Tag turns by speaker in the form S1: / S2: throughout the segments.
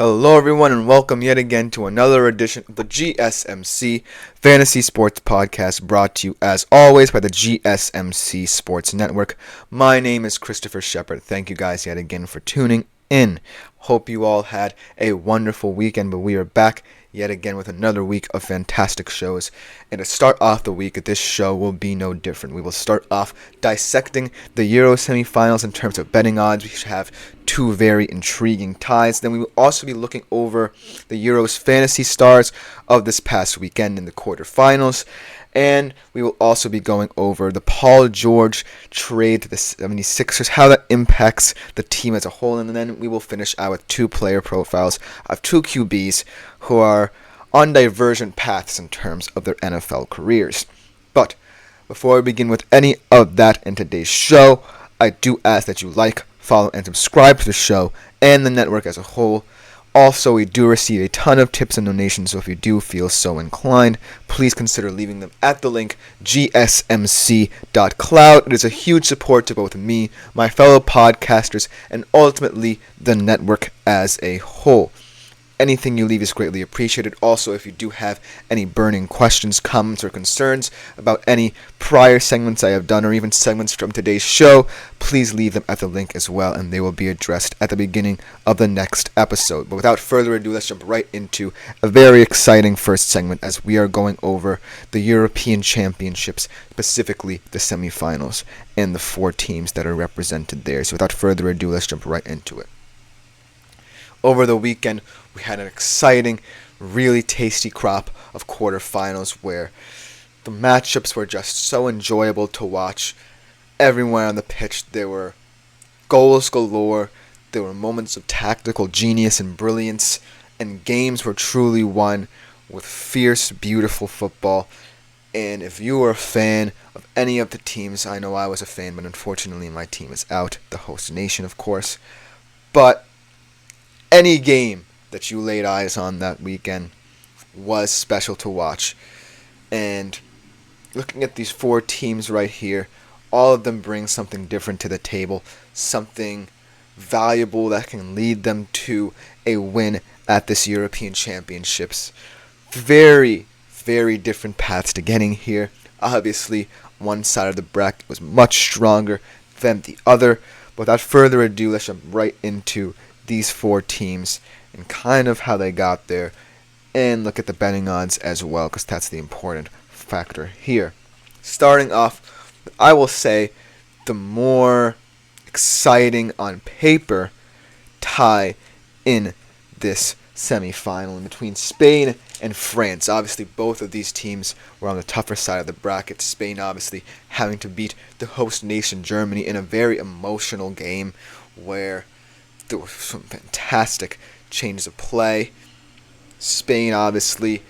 S1: Hello, everyone, and welcome yet again to another edition of the GSMC Fantasy Sports Podcast, brought to you, as always, by the GSMC Sports Network. My name is Christopher Shepard. Thank you guys yet again for tuning in. Hope you all had a wonderful weekend, but we are back yet again with another week of fantastic shows. And to start off the week, this show will be no different. We will start off dissecting the Euros Semifinals in terms of betting odds. We should have two very intriguing ties. Then we will also be looking over the Euros fantasy stars of this past weekend in the quarterfinals. And we will also be going over the Paul George trade to the 76ers, how that impacts the team as a whole. And then we will finish out with two player profiles of two QBs who are on divergent paths in terms of their NFL careers. But before we begin with any of that in today's show, I do ask that you like, follow, and subscribe to the show and the network as a whole. Also, we do receive a ton of tips and donations, so if you do feel so inclined, please consider leaving them at the link gsmc.cloud. It is a huge support to both me, my fellow podcasters, and ultimately the network as a whole. Anything you leave is greatly appreciated. Also, if you do have any burning questions, comments, or concerns about any prior segments I have done, or even segments from today's show, please leave them at the link as well, and they will be addressed at the beginning of the next episode. But without further ado, let's jump right into a very exciting first segment as we are going over the European Championships, specifically the semifinals, and the four teams that are represented there. So without further ado, let's jump right into it. Over the weekend, we had an exciting, really tasty crop of quarterfinals where the matchups were just so enjoyable to watch. Everywhere on the pitch, there were goals galore, there were moments of tactical genius and brilliance, and games were truly won with fierce, beautiful football. And if you were a fan of any of the teams, I know I was a fan, but unfortunately my team is out, the host nation, of course. But any game that you laid eyes on that weekend was special to watch. And looking at these four teams right here, all of them bring something different to the table, something valuable that can lead them to a win at this European Championships. Very, very different paths to getting here. Obviously, one side of the bracket was much stronger than the other. But without further ado, let's jump right into these four teams and kind of how they got there, and look at the betting odds as well, because that's the important factor here. Starting off, I will say the more exciting on paper tie in this semifinal in between Spain and France. Obviously, both of these teams were on the tougher side of the bracket. Spain obviously having to beat the host nation Germany in a very emotional game where there were some fantastic changes of play. Spain obviously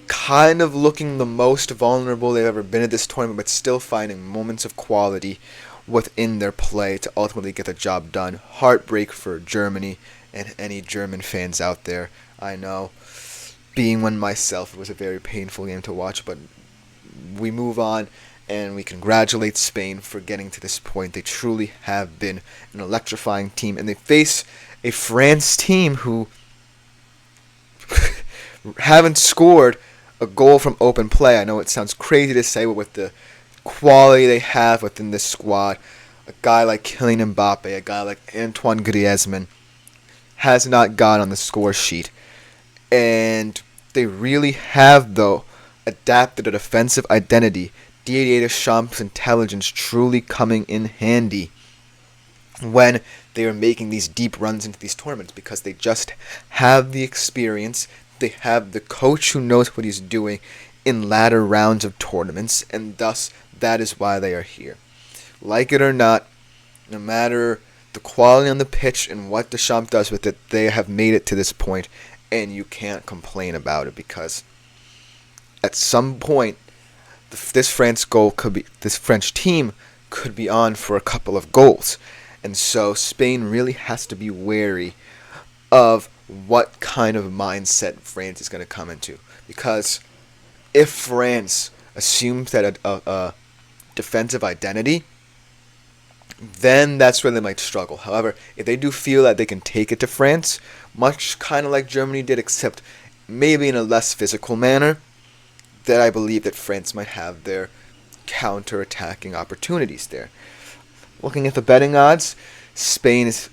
S1: kind of looking the most vulnerable they've ever been at this tournament, but still finding moments of quality within their play to ultimately get the job done. Heartbreak for Germany and any German fans out there. I know, being one myself, it was a very painful game to watch, but we move on. And we congratulate Spain for getting to this point. They truly have been an electrifying team. And they face a France team who haven't scored a goal from open play. I know it sounds crazy to say, but with the quality they have within this squad, a guy like Kylian Mbappe, a guy like Antoine Griezmann, has not gone on the score sheet. And they really have, though, adapted a defensive identity. Didier Deschamps' intelligence truly coming in handy when they are making these deep runs into these tournaments, because they just have the experience. They have the coach who knows what he's doing in latter rounds of tournaments, and thus that is why they are here. Like it or not, no matter the quality on the pitch and what Deschamps does with it, they have made it to this point, and you can't complain about it, because at some point this French team could be on for a couple of goals. And so Spain really has to be wary of what kind of mindset France is going to come into. Because if France assumes that a defensive identity, then that's where they might struggle. However, if they do feel that they can take it to France, much kind of like Germany did, except maybe in a less physical manner, then I believe that France might have their counter-attacking opportunities there. Looking at the betting odds, Spain is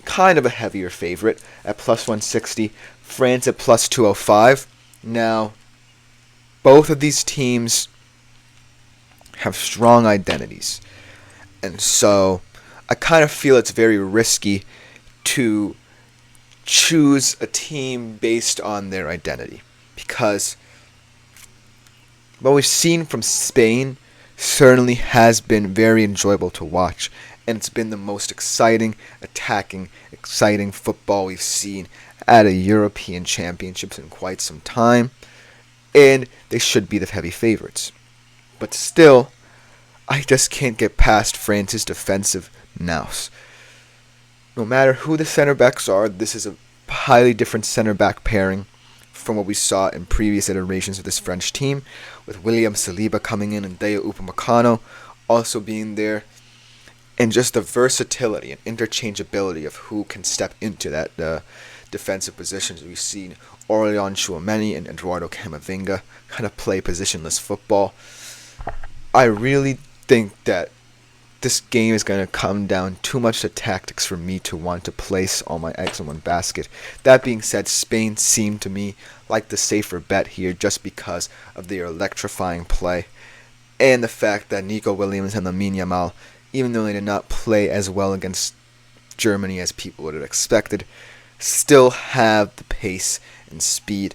S1: kind of a heavier favorite at plus 160, France at plus 205. Now, both of these teams have strong identities, and so I kind of feel it's very risky to choose a team based on their identity, because what we've seen from Spain certainly has been very enjoyable to watch, and it's been the most exciting football we've seen at a European Championships in quite some time, and they should be the heavy favorites. But still, I just can't get past France's defensive nous. No matter who the center backs are, this is a highly different center back pairing from what we saw in previous iterations of this French team, with William Saliba coming in and Dayot Upamecano also being there, and just the versatility and interchangeability of who can step into that defensive positions. We've seen Aurélien Tchouameni and Eduardo Camavinga kind of play positionless football. I really think that this game is going to come down too much to tactics for me to want to place all my eggs in one basket. That being said, Spain seemed to me like the safer bet here just because of their electrifying play and the fact that Nico Williams and Lamine Yamal, even though they did not play as well against Germany as people would have expected, still have the pace and speed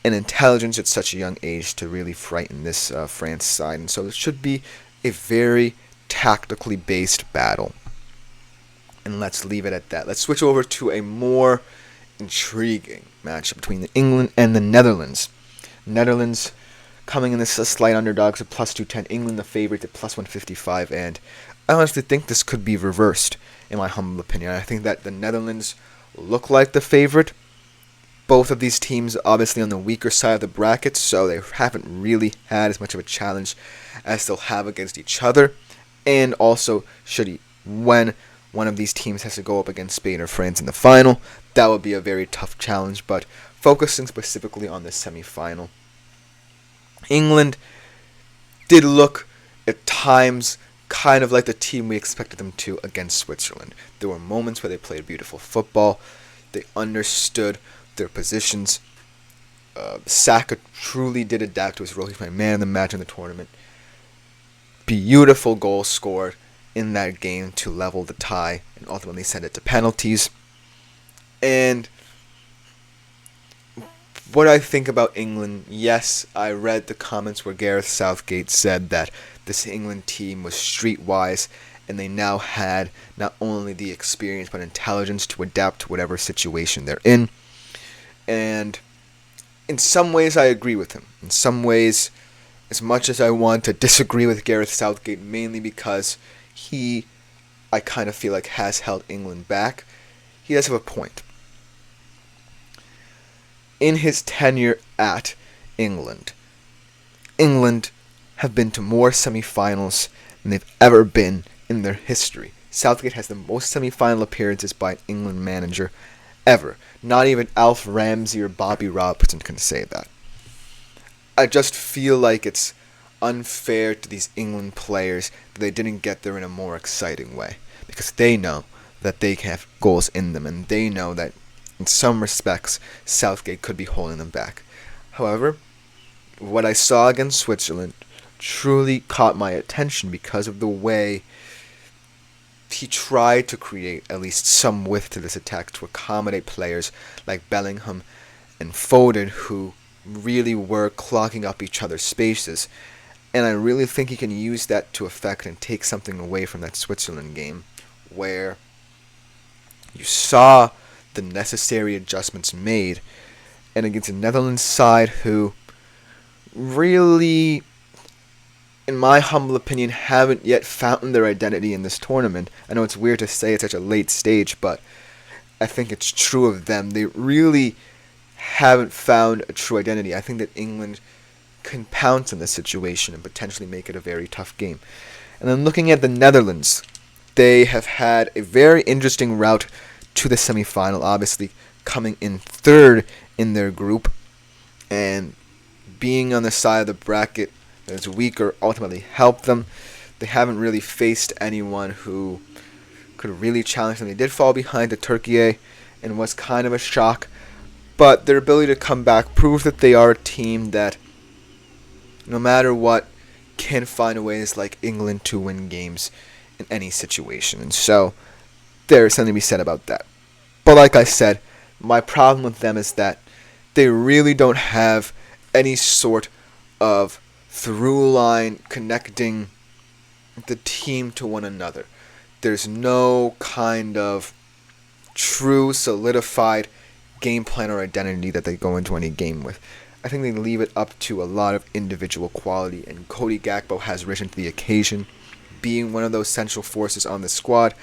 S1: and intelligence at such a young age to really frighten this France side. And so it should be a very tactically based battle. And let's leave it at that. Let's switch over to a more intriguing matchup between England and the Netherlands. Netherlands coming in as slight underdogs at plus 210. England the favorite at plus 155. And I honestly think this could be reversed, in my humble opinion. I think that the Netherlands look like the favorite. Both of these teams obviously on the weaker side of the bracket, so they haven't really had as much of a challenge as they'll have against each other. And also, when one of these teams has to go up against Spain or France in the final, that would be a very tough challenge. But focusing specifically on the semifinal, England did look at times kind of like the team we expected them to against Switzerland. There were moments where they played beautiful football. They understood their positions. Saka truly did adapt to his role. He's my man of the match in the tournament. Beautiful goal scored in that game to level the tie and ultimately send it to penalties. And what I think about England, yes, I read the comments where Gareth Southgate said that this England team was streetwise and they now had not only the experience but intelligence to adapt to whatever situation they're in. And in some ways I agree with him. In some ways, as much as I want to disagree with Gareth Southgate, mainly because I kind of feel like has held England back, he does have a point. In his tenure at England have been to more semifinals than they've ever been in their history. Southgate has the most semifinal appearances by an England manager ever. Not even Alf Ramsey or Bobby Robson can say that. I just feel like it's unfair to these England players that they didn't get there in a more exciting way, because they know that they have goals in them, and they know that in some respects Southgate could be holding them back. However, what I saw against Switzerland truly caught my attention because of the way he tried to create at least some width to this attack to accommodate players like Bellingham and Foden, who really were clogging up each other's spaces. And I really think he can use that to effect and take something away from that Switzerland game, where you saw the necessary adjustments made, and against a Netherlands side who really, in my humble opinion, haven't yet found their identity in this tournament. I know it's weird to say at such a late stage, but I think it's true of them. They really haven't found a true identity. I think that England can pounce in this situation and potentially make it a very tough game. And then looking at the Netherlands, they have had a very interesting route to the semifinal, obviously coming in third in their group. And being on the side of the bracket that's weaker ultimately helped them. They haven't really faced anyone who could really challenge them. They did fall behind to Turkey and was kind of a shock. But their ability to come back proves that they are a team that, no matter what, can find ways like England to win games in any situation. And so, there's something to be said about that. But like I said, my problem with them is that they really don't have any sort of through line connecting the team to one another. There's no kind of true solidified game plan or identity that they go into any game with. I think they leave it up to a lot of individual quality, and Cody Gakpo has risen to the occasion, being one of those central forces on the squad.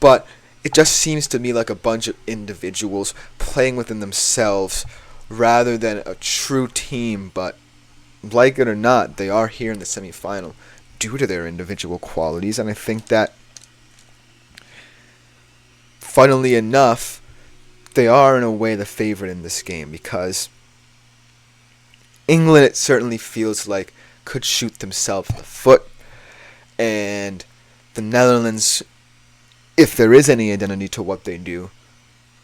S1: But it just seems to me like a bunch of individuals playing within themselves rather than a true team. But like it or not, they are here in the semifinal due to their individual qualities, and I think that, funnily enough, they are in a way the favorite in this game, because England, it certainly feels like, could shoot themselves in the foot, and the Netherlands, if there is any identity to what they do,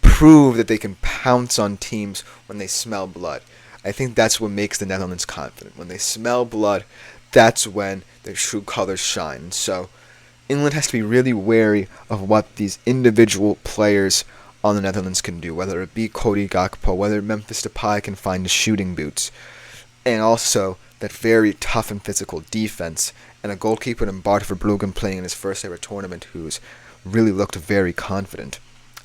S1: prove that they can pounce on teams when they smell blood. I think that's what makes the Netherlands confident. When they smell blood, that's when their true colors shine. So England has to be really wary of what these individual players on the Netherlands can do, whether it be Cody Gakpo, whether Memphis Depay can find the shooting boots, and also that very tough and physical defense, and a goalkeeper in Bart Verbruggen playing in his first ever tournament who's really looked very confident.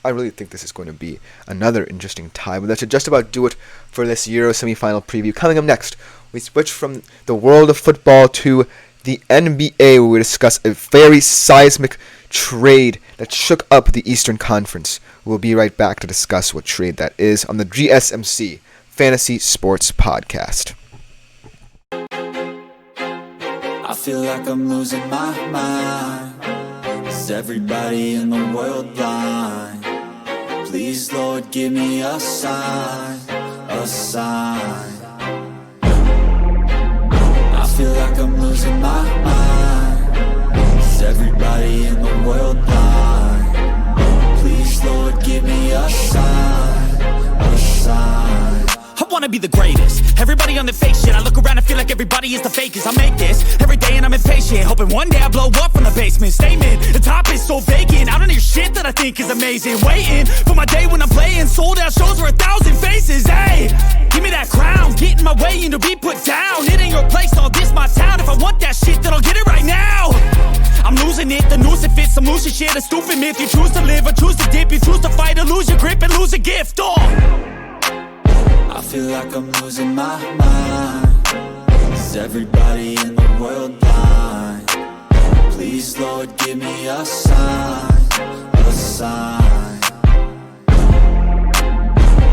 S1: I really think this is going to be another interesting tie, but that should just about do it for this Euro semifinal preview. Coming up next, we switch from the world of football to the NBA, where we discuss a very seismic trade that shook up the Eastern Conference. We'll be right back to discuss what trade that is on the GSMC Fantasy Sports Podcast.
S2: I feel like I'm losing my mind. Is everybody in the world blind? Please, Lord, give me a sign, a sign. I feel like I'm losing my mind. Is everybody in the world blind? Please, Lord, give me a sign, a sign.
S3: I wanna be the greatest. Everybody on the fake shit. I look around and feel like everybody is the fakest. I make this every day and I'm impatient, hoping one day I blow up from the basement. Statement, the top is so vacant. I don't hear shit that I think is amazing. Waiting for my day when I'm playing sold out shows for 1,000 faces. Hey, give me that crown, get in my way and to be put down. It ain't your place, all this my town. If I want that shit, then I'll get it right now. I'm losing it, the noose it fits, some losing shit, a stupid myth. You choose to live or choose to dip, you choose to fight or lose your grip and lose a gift.
S2: I feel like I'm losing my mind. Is everybody in the world blind? Please, Lord, give me a sign, a sign.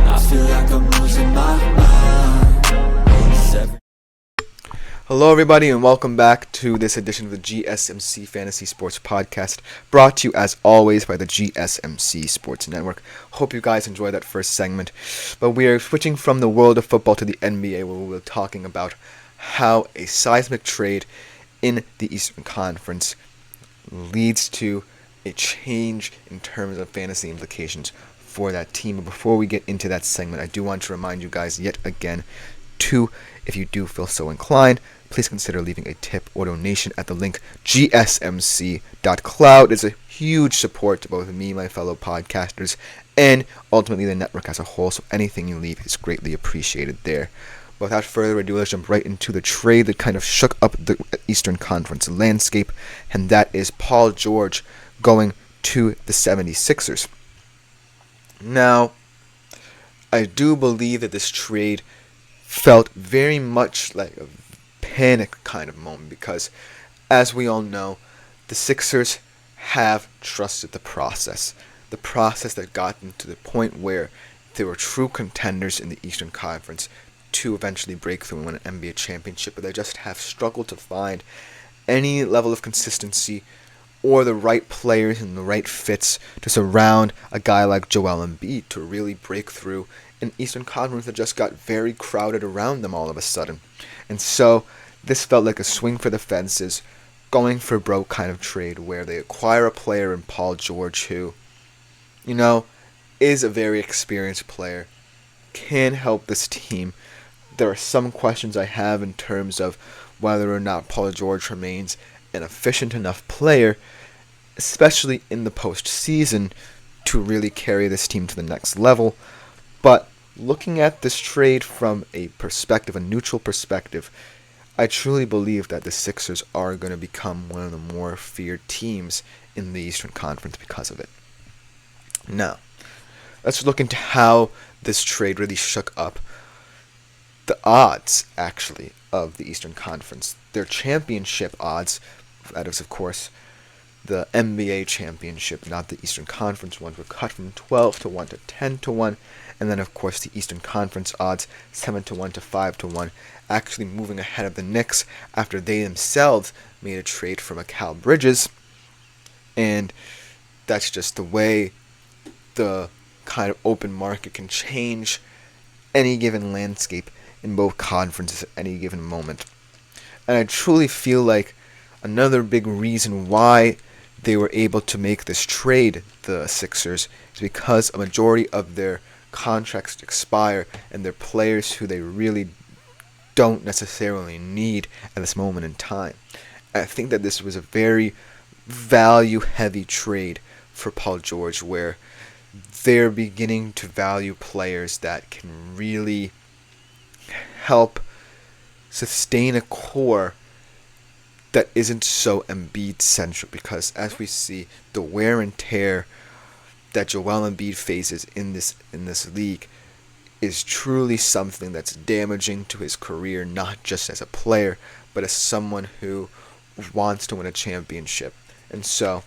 S2: I feel like I'm losing my mind.
S1: Hello everybody and welcome back to this edition of the GSMC Fantasy Sports Podcast, brought to you as always by the GSMC Sports Network. Hope you guys enjoyed that first segment, but we are switching from the world of football to the NBA, where we're talking about how a seismic trade in the Eastern Conference leads to a change in terms of fantasy implications for that team. But before we get into that segment, I do want to remind you guys yet again to, if you do feel so inclined, please consider leaving a tip or donation at the link gsmc.cloud. It's a huge support to both me, my fellow podcasters, and ultimately the network as a whole, so anything you leave is greatly appreciated there. But without further ado, let's jump right into the trade that kind of shook up the Eastern Conference landscape, and that is Paul George going to the 76ers. Now, I do believe that this trade felt very much like a panic kind of moment, because as we all know, the Sixers have trusted the process that got them to the point where they were true contenders in the Eastern Conference to eventually break through and win an NBA championship, but they just have struggled to find any level of consistency or the right players and the right fits to surround a guy like Joel Embiid to really break through an Eastern Conference that just got very crowded around them all of a sudden. And so this felt like a swing for the fences, going for broke kind of trade where they acquire a player in Paul George who, is a very experienced player, can help this team. There are some questions I have in terms of whether or not Paul George remains an efficient enough player, especially in the postseason, to really carry this team to the next level. But looking at this trade from a neutral perspective, I truly believe that the Sixers are going to become one of the more feared teams in the Eastern Conference because of it. Now, let's look into how this trade really shook up the odds, actually, of the Eastern Conference. Their championship odds, that is, of course, the NBA championship, not the Eastern Conference ones, were cut from 12 to 1 to 10 to 1. And then, of course, the Eastern Conference odds, 7 to 1 to 5 to 1, actually moving ahead of the Knicks after they themselves made a trade for Mikal Bridges. And that's just the way the kind of open market can change any given landscape in both conferences at any given moment. And I truly feel like another big reason why they were able to make this trade, the Sixers, is because a majority of their contracts expire and they're players who they really don't necessarily need at this moment in time. I think that this was a very value-heavy trade for Paul George, where they're beginning to value players that can really help sustain a core that isn't so Embiid-centric, because as we see, the wear and tear that Joel Embiid faces in this league is truly something that's damaging to his career, not just as a player, but as someone who wants to win a championship. And so,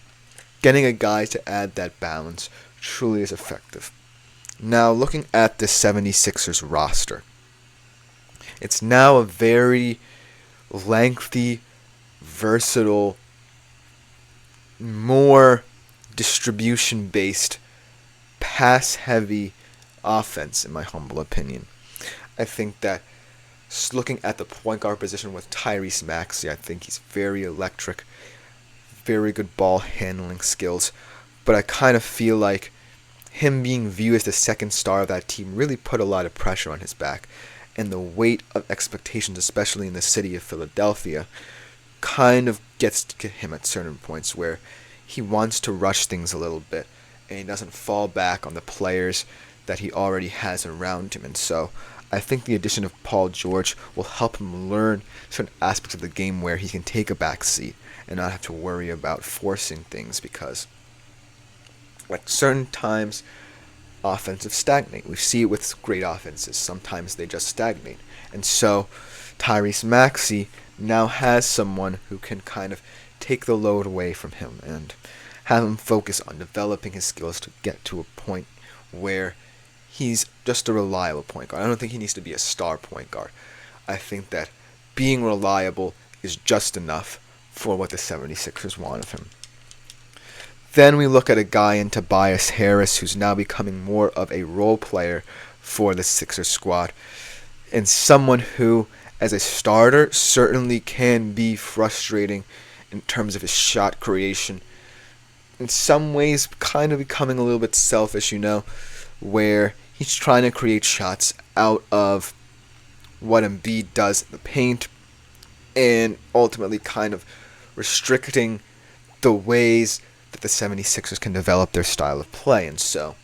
S1: getting a guy to add that balance truly is effective. Now, looking at the 76ers roster, it's now a very lengthy, versatile, more distribution-based, pass-heavy offense, in my humble opinion. I think that looking at the point guard position with Tyrese Maxey, I think he's very electric, very good ball handling skills, but I kind of feel like him being viewed as the second star of that team really put a lot of pressure on his back, and the weight of expectations, especially in the city of Philadelphia, kind of gets to him at certain points where he wants to rush things a little bit, and he doesn't fall back on the players that he already has around him. And so I think the addition of Paul George will help him learn certain aspects of the game where he can take a back seat and not have to worry about forcing things, because at certain times offenses stagnate. We see it with great offenses. Sometimes they just stagnate. And so Tyrese Maxey now has someone who can kind of take the load away from him and have him focus on developing his skills to get to a point where he's just a reliable point guard. I don't think he needs to be a star point guard. I think that being reliable is just enough for what the 76ers want of him. Then we look at a guy in Tobias Harris who's now becoming more of a role player for the Sixers squad, and someone who, as a starter, certainly can be frustrating in terms of his shot creation. In some ways, kind of becoming a little bit selfish, where he's trying to create shots out of what Embiid does in the paint, and ultimately kind of restricting the ways that the 76ers can develop their style of play. And so,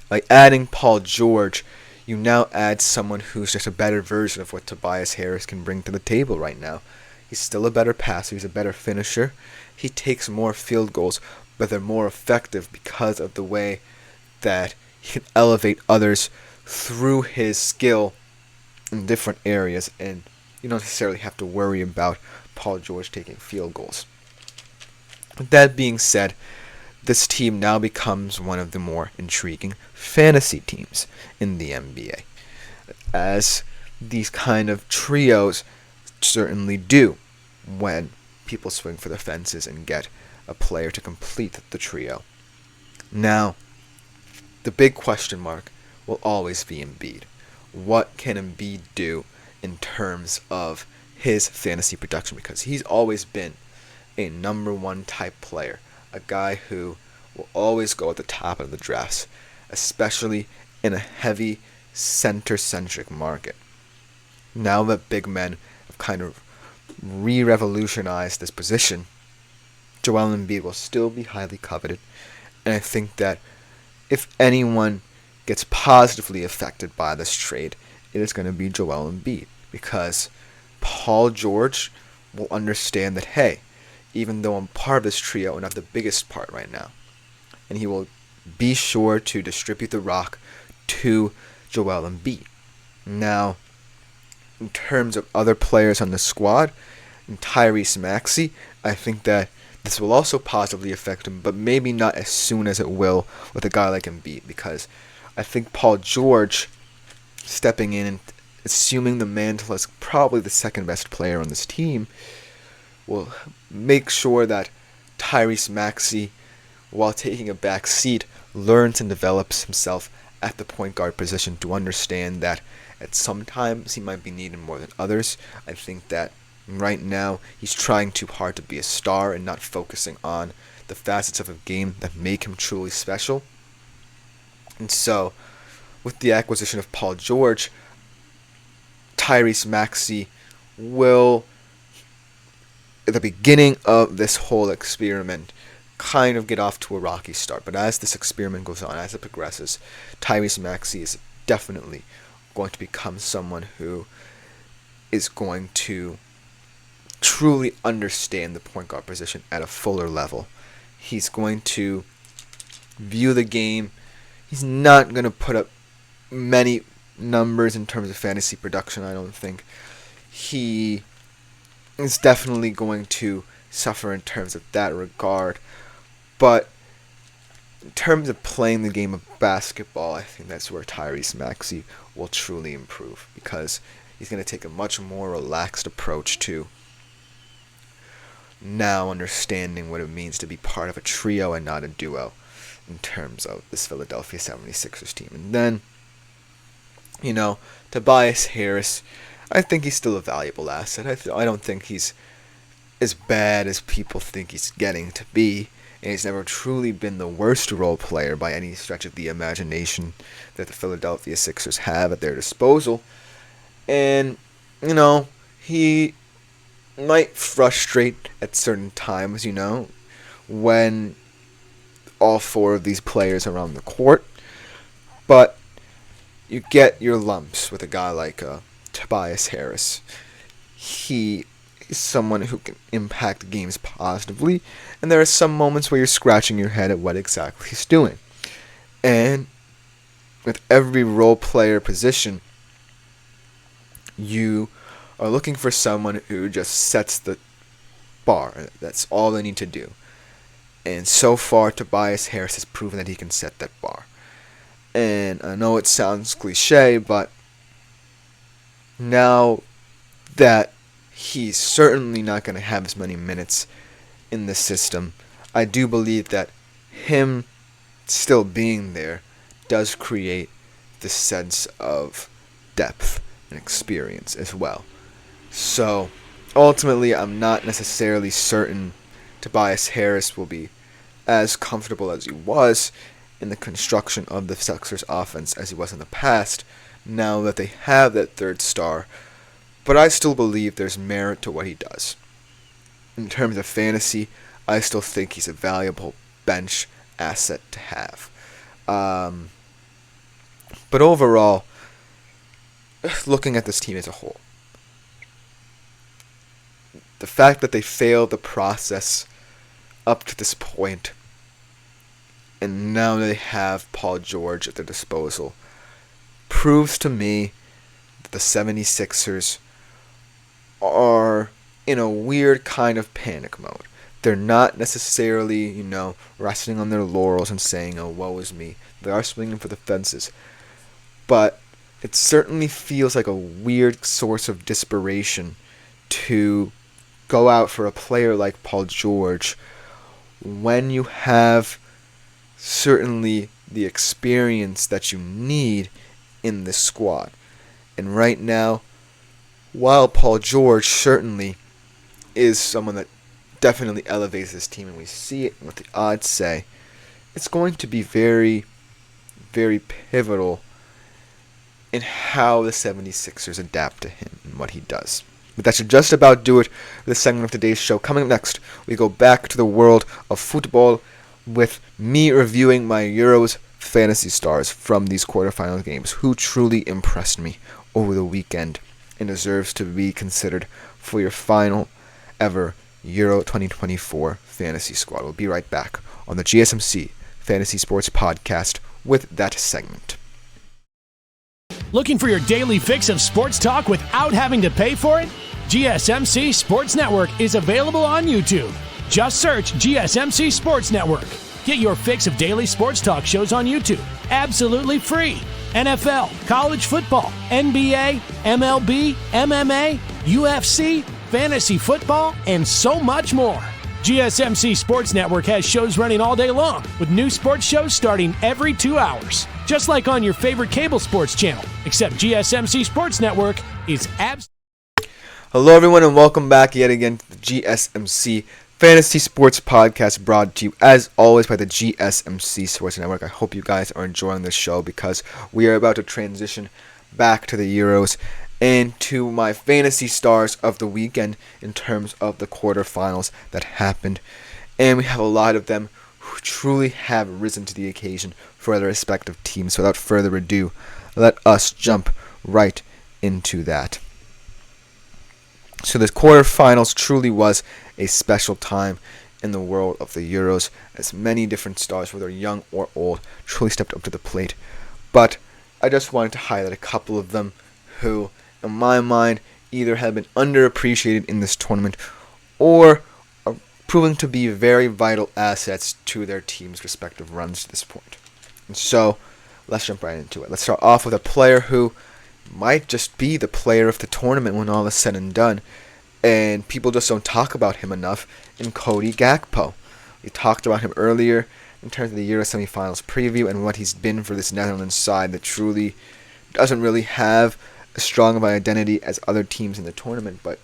S1: by adding Paul George, you now add someone who's just a better version of what Tobias Harris can bring to the table right now. He's still a better passer, he's a better finisher, he takes more field goals, but they're more effective because of the way that he can elevate others through his skill in different areas, and you don't necessarily have to worry about Paul George taking field goals. With that being said, this team now becomes one of the more intriguing fantasy teams in the NBA, as these kind of trios certainly do. when people swing for the fences and get a player to complete the trio. Now, the big question mark will always be Embiid. What can Embiid do in terms of his fantasy production? Because he's always been a number one type player, a guy who will always go at the top of the drafts, especially in a heavy center-centric market. Now that big men have kind of re-revolutionized this position, Joel Embiid will still be highly coveted, and I think that if anyone gets positively affected by this trade, it is going to be Joel Embiid, because Paul George will understand that, hey, even though I'm part of this trio and not the biggest part right now, and he will be sure to distribute the rock to Joel Embiid. Now, in terms of other players on the squad, and Tyrese Maxey, I think that this will also positively affect him, but maybe not as soon as it will with a guy like Embiid, because I think Paul George stepping in and assuming the mantle as probably the second best player on this team will make sure that Tyrese Maxey, while taking a back seat, learns and develops himself at the point guard position to understand that at some times he might be needed more than others. I think that right now he's trying too hard to be a star and not focusing on the facets of a game that make him truly special. And so, with the acquisition of Paul George, Tyrese Maxey will, at the beginning of this whole experiment, kind of get off to a rocky start. But as this experiment goes on, as it progresses, Tyrese Maxey is definitely going to become someone who is going to truly understand the point guard position at a fuller level. He's going to view the game. He's not going to put up many numbers in terms of fantasy production, I don't think. He is definitely going to suffer in terms of that regard. But in terms of playing the game of basketball, I think that's where Tyrese Maxey will truly improve, because he's going to take a much more relaxed approach to now understanding what it means to be part of a trio and not a duo in terms of this Philadelphia 76ers team. And then, Tobias Harris, I think he's still a valuable asset. I don't think he's as bad as people think he's getting to be. And he's never truly been the worst role player by any stretch of the imagination that the Philadelphia Sixers have at their disposal. And, he might frustrate at certain times, when all four of these players are on the court. But you get your lumps with a guy like Tobias Harris. He is someone who can impact games positively, and there are some moments where you're scratching your head at what exactly he's doing. And with every role player position, you are looking for someone who just sets the bar. That's all they need to do. And so far, Tobias Harris has proven that he can set that bar. And I know it sounds cliche, but now that he's certainly not going to have as many minutes in the system, I do believe that him still being there does create the sense of depth and experience as well. So, ultimately, I'm not necessarily certain Tobias Harris will be as comfortable as he was in the construction of the Sixers offense as he was in the past, now that they have that third star. But I still believe there's merit to what he does. In terms of fantasy, I still think he's a valuable bench asset to have. But overall, looking at this team as a whole, the fact that they failed the process up to this point, and now they have Paul George at their disposal, proves to me that the 76ers are in a weird kind of panic mode. They're not necessarily, resting on their laurels and saying, oh, woe is me. They are swinging for the fences. But it certainly feels like a weird source of desperation to go out for a player like Paul George when you have certainly the experience that you need in this squad. And right now, while Paul George certainly is someone that definitely elevates this team, and we see it in what the odds say, it's going to be very, very pivotal in how the 76ers adapt to him and what he does. But that should just about do it for this segment of today's show. Coming up next, we go back to the world of football with me reviewing my Euros fantasy stars from these quarterfinal games, who truly impressed me over the weekend and deserves to be considered for your final ever Euro 2024 fantasy squad. We'll be right back on the GSMC Fantasy Sports Podcast with that segment.
S4: Looking for your daily fix of sports talk without having to pay for it? GSMC Sports Network is available on YouTube. Just search GSMC Sports Network. Get your fix of daily sports talk shows on YouTube, absolutely free. NFL, college football, NBA, MLB, MMA, UFC, fantasy football, and so much more. GSMC Sports Network has shows running all day long, with new sports shows starting every 2 hours. Just like on your favorite cable sports channel, except GSMC Sports Network is
S1: Hello everyone, and welcome back yet again to the GSMC Fantasy Sports Podcast, brought to you as always by the GSMC Sports Network. I hope you guys are enjoying this show because we are about to transition back to the Euros and to my fantasy stars of the weekend in terms of the quarterfinals that happened. And we have a lot of them who truly have risen to the occasion for their respective teams. So without further ado, let us jump right into that. So the quarterfinals truly was a special time in the world of the Euros, as many different stars, whether young or old, truly stepped up to the plate. But I just wanted to highlight a couple of them who, in my mind, either have been underappreciated in this tournament or are proving to be very vital assets to their team's respective runs to this point. And so, let's jump right into it. Let's start off with a player who might just be the player of the tournament when all is said and done, and people just don't talk about him enough, in Cody Gakpo. We talked about him earlier in terms of the Euros Semifinals preview and what he's been for this Netherlands side that truly doesn't really have as strong of an identity as other teams in the tournament, but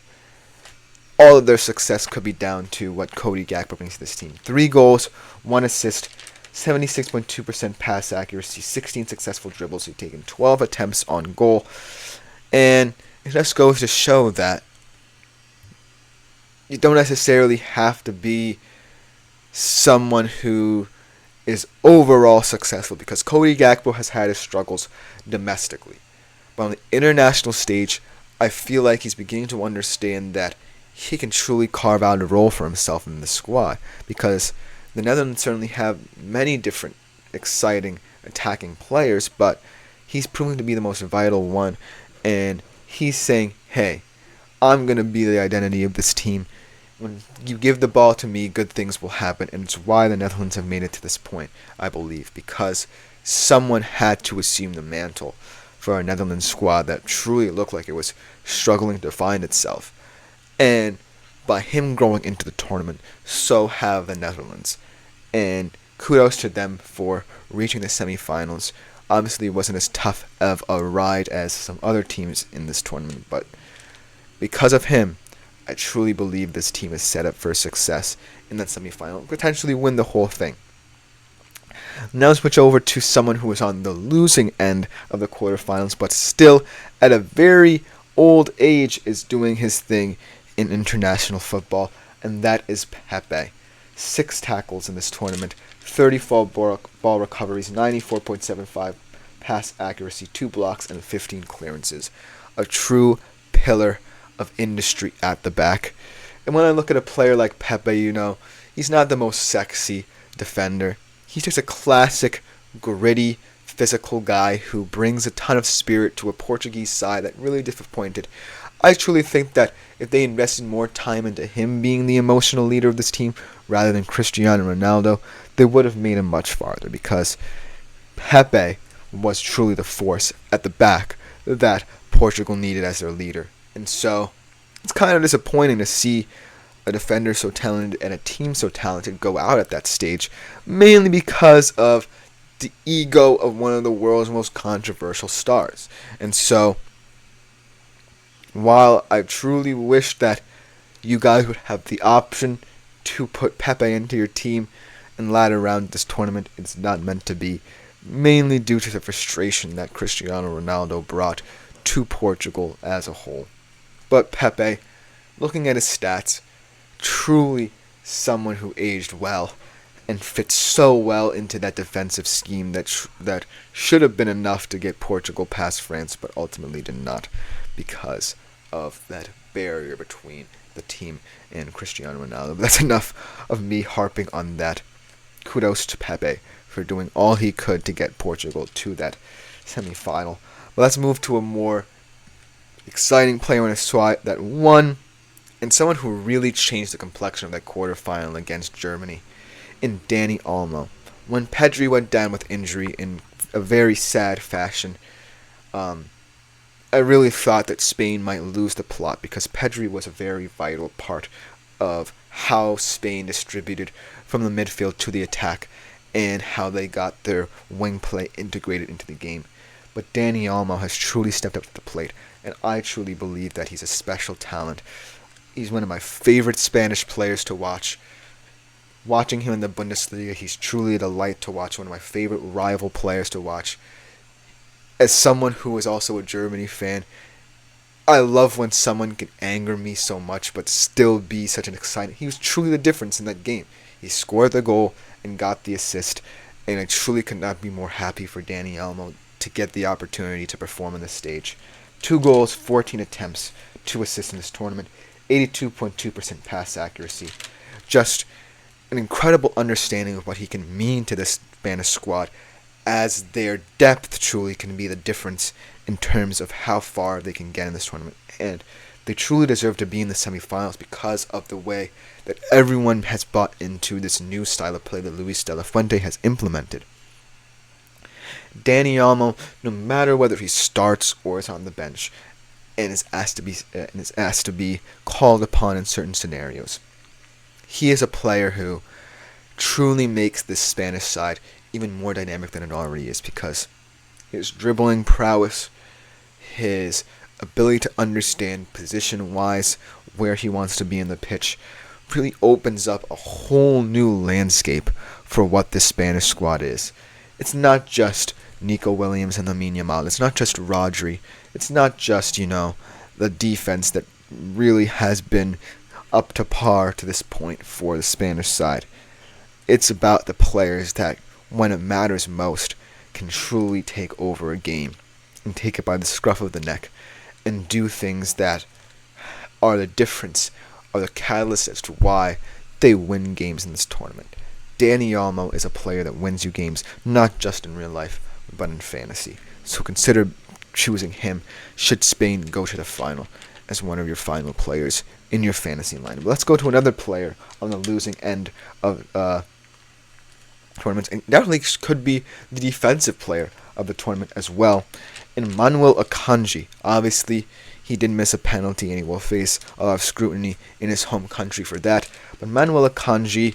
S1: all of their success could be down to what Cody Gakpo brings to this team. 3 goals, 1 assist, 76.2% pass accuracy, 16 successful dribbles. He's taken 12 attempts on goal. And it just goes to show that you don't necessarily have to be someone who is overall successful, because Cody Gakpo has had his struggles domestically. But on the international stage, I feel like he's beginning to understand that he can truly carve out a role for himself in the squad, because the Netherlands certainly have many different exciting attacking players, but he's proving to be the most vital one, and he's saying, hey, I'm going to be the identity of this team. When you give the ball to me, good things will happen, and it's why the Netherlands have made it to this point, I believe, because someone had to assume the mantle for a Netherlands squad that truly looked like it was struggling to find itself. And by him growing into the tournament, so have the Netherlands. And kudos to them for reaching the semifinals. Obviously, it wasn't as tough of a ride as some other teams in this tournament, but because of him, I truly believe this team is set up for success in that semifinal, potentially win the whole thing. Now switch over to someone who was on the losing end of the quarterfinals, but still at a very old age is doing his thing in international football, and that is Pepe. 6 tackles in this tournament, 34 ball recoveries, 94.75 pass accuracy, 2 blocks, and 15 clearances. A true pillar of industry at the back. And when I look at a player like Pepe, he's not the most sexy defender. He's just a classic, gritty, physical guy who brings a ton of spirit to a Portuguese side that really disappointed. I truly think that if they invested more time into him being the emotional leader of this team rather than Cristiano Ronaldo, they would have made him much farther, because Pepe was truly the force at the back that Portugal needed as their leader. And so it's kind of disappointing to see a defender so talented and a team so talented go out at that stage, mainly because of the ego of one of the world's most controversial stars. And so, while I truly wish that you guys would have the option to put Pepe into your team and ladder around this tournament, it's not meant to be, mainly due to the frustration that Cristiano Ronaldo brought to Portugal as a whole. But Pepe, looking at his stats, truly someone who aged well and fits so well into that defensive scheme that should have been enough to get Portugal past France, but ultimately did not because of that barrier between the team and Cristiano Ronaldo. But that's enough of me harping on that. Kudos to Pepe for doing all he could to get Portugal to that semi-final. But let's move to a more exciting player in a squad that won, and someone who really changed the complexion of that quarterfinal against Germany, in Dani Olmo. When Pedri went down with injury in a very sad fashion, I really thought that Spain might lose the plot because Pedri was a very vital part of how Spain distributed from the midfield to the attack and how they got their wing play integrated into the game. But Dani Olmo has truly stepped up to the plate, and I truly believe that he's a special talent. He's one of my favorite Spanish players to watch. Watching him in the Bundesliga, he's truly a delight to watch, one of my favorite rival players to watch. As someone who is also a Germany fan, I love when someone can anger me so much but still be such an exciting. He was truly the difference in that game. He scored the goal and got the assist, and I truly could not be more happy for Dani Olmo to get the opportunity to perform on this stage. 2 goals, 14 attempts, 2 assists in this tournament, 82.2% pass accuracy. Just an incredible understanding of what he can mean to this Spanish squad, as their depth truly can be the difference in terms of how far they can get in this tournament. And they truly deserve to be in the semifinals because of the way that everyone has bought into this new style of play that Luis de la Fuente has implemented. Dani Olmo, no matter whether he starts or is on the bench, and is asked to be called upon in certain scenarios, he is a player who truly makes this Spanish side even more dynamic than it already is, because his dribbling prowess, his ability to understand position-wise where he wants to be in the pitch, really opens up a whole new landscape for what this Spanish squad is. It's not just Nico Williams and Lamine Yamal. It's not just Rodri. It's not just, the defense that really has been up to par to this point for the Spanish side. It's about the players that, when it matters most, can truly take over a game and take it by the scruff of the neck and do things that are the difference, are the catalyst as to why they win games in this tournament. Dani Olmo is a player that wins you games, not just in real life, but in fantasy. So consider choosing him should Spain go to the final as one of your final players in your fantasy lineup. Let's go to another player on the losing end of tournaments, and definitely could be the defensive player of the tournament as well, in Manuel Akanji. Obviously, he did miss a penalty and he will face a lot of scrutiny in his home country for that, but Manuel Akanji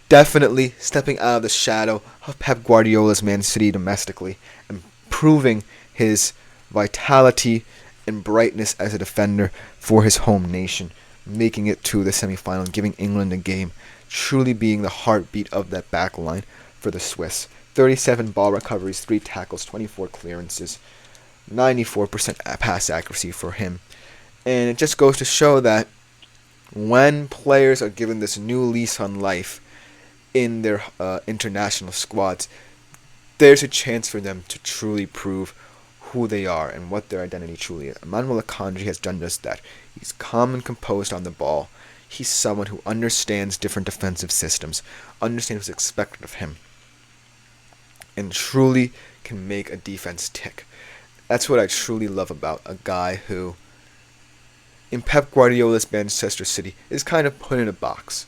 S1: definitely stepping out of the shadow of Pep Guardiola's Man City domestically and proving his vitality and brightness as a defender for his home nation, making it to the semifinal, giving England a game, truly being the heartbeat of that back line for the Swiss. 37 ball recoveries, 3 tackles, 24 clearances, 94% pass accuracy for him. And it just goes to show that when players are given this new lease on life in their international squads, there's a chance for them to truly prove who they are and what their identity truly is. Manuel Akanji has done just that. He's calm and composed on the ball. He's someone who understands different defensive systems, understands what's expected of him, and truly can make a defense tick. That's what I truly love about a guy who, in Pep Guardiola's Manchester City, is kind of put in a box.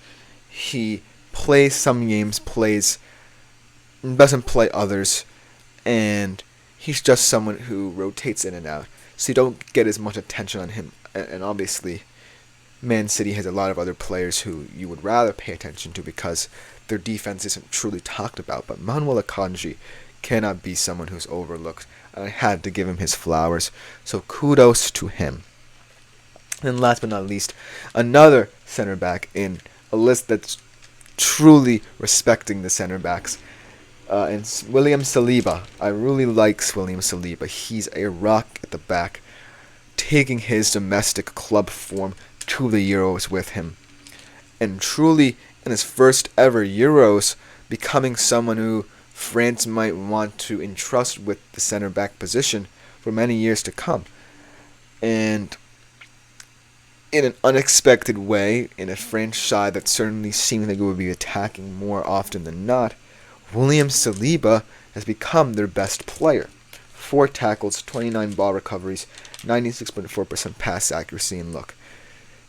S1: He plays some games, doesn't play others, and he's just someone who rotates in and out, so you don't get as much attention on him. And obviously, Man City has a lot of other players who you would rather pay attention to because their defense isn't truly talked about. But Manuel Akanji cannot be someone who's overlooked, and I had to give him his flowers. So kudos to him. And last but not least, another center back in a list that's truly respecting the center backs. And William Saliba. I really like William Saliba. He's a rock at the back, taking his domestic club form to the Euros with him. And truly, in his first ever Euros, becoming someone who France might want to entrust with the center back position for many years to come. And in an unexpected way, in a French side that certainly seemed like it would be attacking more often than not, William Saliba has become their best player. 4 tackles, 29 ball recoveries, 96.4% pass accuracy, and look.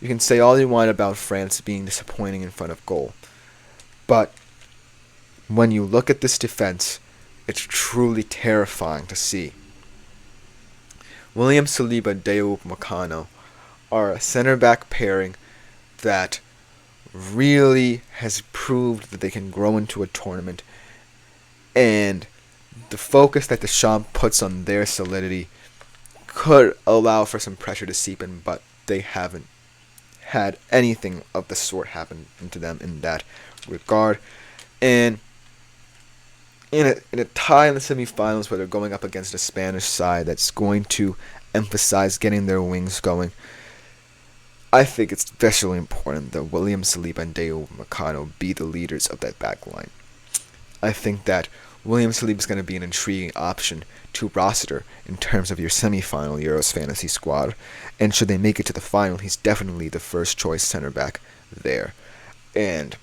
S1: You can say all you want about France being disappointing in front of goal, but when you look at this defense, it's truly terrifying to see. William Saliba and Dayot Upamecano are a center-back pairing that really has proved that they can grow into a tournament, and the focus that Deschamps puts on their solidity could allow for some pressure to seep in, but they haven't had anything of the sort happen to them in that regard. And in a tie in the semifinals where they're going up against a Spanish side that's going to emphasize getting their wings going, I think it's especially important that William Saliba and Dayot Upamecano be the leaders of that back line. I think that William Saliba is going to be an intriguing option to roster in terms of your semifinal Euros fantasy squad, and should they make it to the final, he's definitely the first choice center back there. And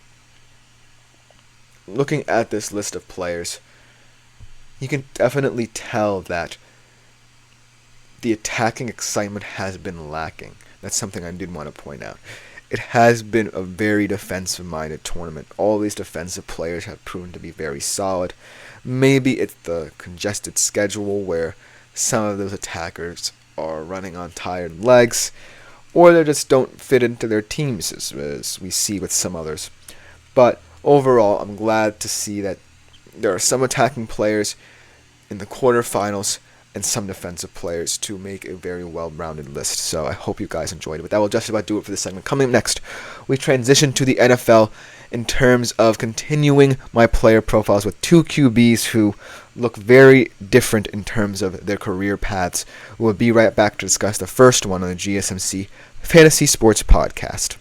S1: looking at this list of players, you can definitely tell that the attacking excitement has been lacking. That's something I did want to point out. It has been a very defensive-minded tournament. All these defensive players have proven to be very solid. Maybe it's the congested schedule where some of those attackers are running on tired legs, or they just don't fit into their teams, as we see with some others. But overall, I'm glad to see that there are some attacking players in the quarterfinals and some defensive players to make a very well-rounded list. So I hope you guys enjoyed it. But that will just about do it for this segment. Coming up next, we transition to the NFL in terms of continuing my player profiles with 2 QBs who look very different in terms of their career paths. We'll be right back to discuss the first one on the GSMC Fantasy Sports Podcast.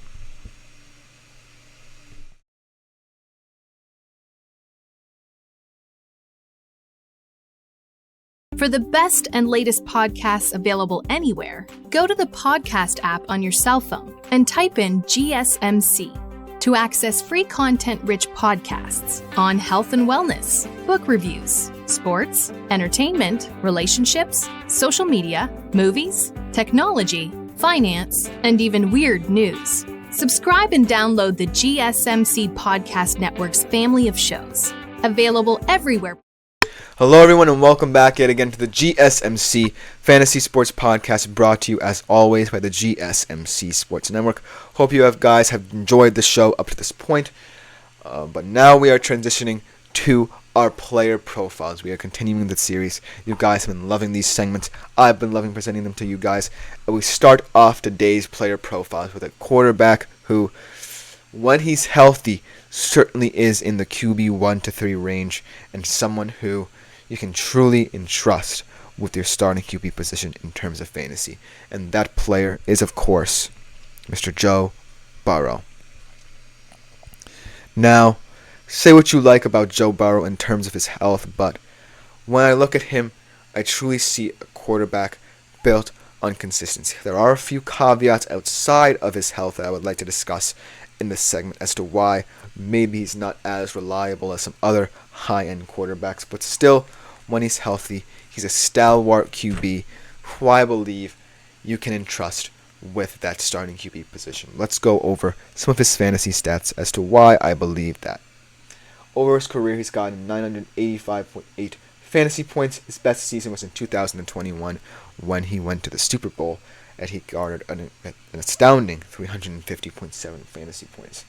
S5: For the best and latest podcasts available anywhere, go to the podcast app on your cell phone and type in GSMC to access free content-rich podcasts on health and wellness, book reviews, sports, entertainment, relationships, social media, movies, technology, finance, and even weird news. Subscribe and download the GSMC Podcast Network's family of shows, available everywhere.
S1: Hello everyone and welcome back yet again to the GSMC Fantasy Sports Podcast, brought to you as always by the GSMC Sports Network. Hope you guys have enjoyed the show up to this point, but now we are transitioning to our player profiles. We are continuing the series. You guys have been loving these segments. I've been loving presenting them to you guys. And we start off today's player profiles with a quarterback who, when he's healthy, certainly is in the QB 1 to 3 range, and someone who you can truly entrust with your starting QB position in terms of fantasy. And that player is, of course, Mr. Joe Burrow. Now, say what you like about Joe Burrow in terms of his health, but when I look at him, I truly see a quarterback built on consistency. There are a few caveats outside of his health that I would like to discuss in this segment as to why maybe he's not as reliable as some other high-end quarterbacks, but still, when he's healthy, he's a stalwart QB who I believe you can entrust with that starting QB position. Let's go over some of his fantasy stats as to why I believe that. Over his career, he's gotten 985.8 fantasy points. His best season was in 2021 when he went to the Super Bowl and he garnered an astounding 350.7 fantasy points.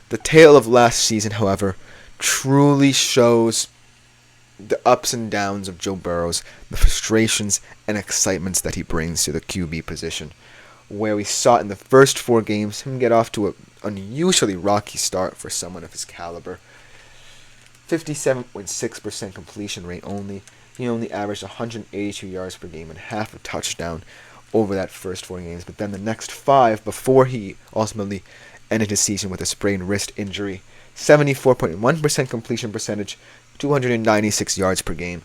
S1: The tale of last season, however, truly shows the ups and downs of Joe Burrow, the frustrations and excitements that he brings to the QB position, where we saw in the first 4 games him get off to an unusually rocky start for someone of his caliber. 57.6% completion rate only. He only averaged 182 yards per game and half a touchdown over that first 4 games. But then the next 5, before he ultimately ended his season with a sprained wrist injury, 74.1% completion percentage, 296 yards per game,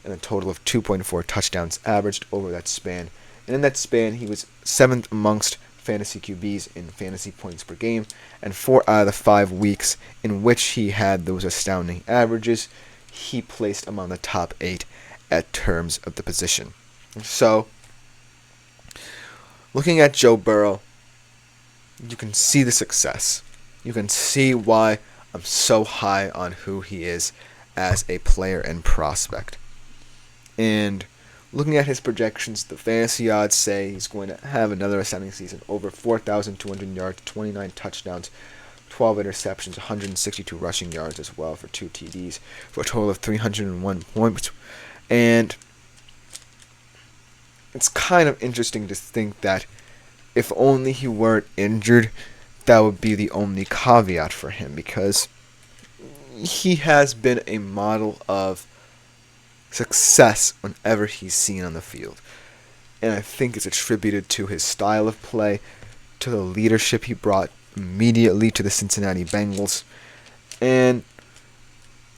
S1: and a total of 2.4 touchdowns averaged over that span. And in that span, he was 7th amongst fantasy QBs in fantasy points per game, and 4 out of the 5 weeks in which he had those astounding averages, he placed among the top 8 at terms of the position. So, looking at Joe Burrow, you can see the success. You can see why I'm so high on who he is as a player and prospect. And looking at his projections, the fantasy odds say he's going to have another astounding season. Over 4,200 yards, 29 touchdowns, 12 interceptions, 162 rushing yards as well for 2 TDs, for a total of 301 points. And it's kind of interesting to think that if only he weren't injured, that would be the only caveat for him, because he has been a model of success whenever he's seen on the field. And I think it's attributed to his style of play, to the leadership he brought immediately to the Cincinnati Bengals. And